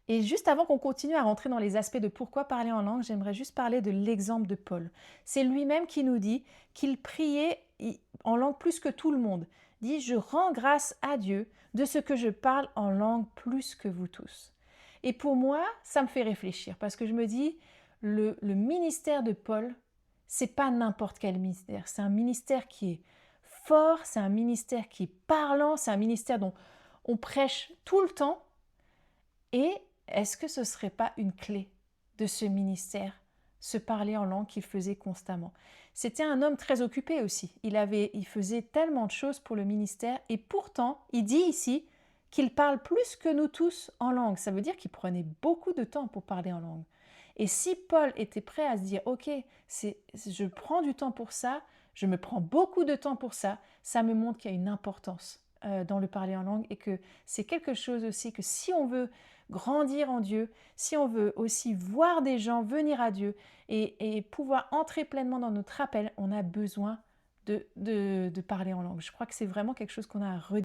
Et juste avant qu'on continue à rentrer dans les aspects de pourquoi parler en langue, j'aimerais juste parler de l'exemple de Paul. C'est lui-même qui nous dit qu'il priait en langue plus que tout le monde. Il dit, je rends grâce à Dieu de ce que je parle en langue plus que vous tous. Et pour moi, ça me fait réfléchir parce que je me dis, le ministère de Paul, c'est pas n'importe quel ministère. C'est un ministère qui est fort, c'est un ministère qui est parlant, c'est un ministère dont on prêche tout le temps. Et est-ce que ce ne serait pas une clé de ce ministère, se parler en langue qu'il faisait constamment? C'était un homme très occupé aussi. Il faisait tellement de choses pour le ministère et pourtant, il dit ici qu'il parle plus que nous tous en langue. Ça veut dire qu'il prenait beaucoup de temps pour parler en langue. Et si Paul était prêt à se dire, ok, je prends du temps pour ça, je me prends beaucoup de temps pour ça, ça me montre qu'il y a une importance dans le parler en langue et que c'est quelque chose aussi que si on veut grandir en Dieu, si on veut aussi voir des gens venir à Dieu et pouvoir entrer pleinement dans notre appel, on a besoin de parler en langue. Je crois que c'est vraiment quelque chose qu'on a à redire.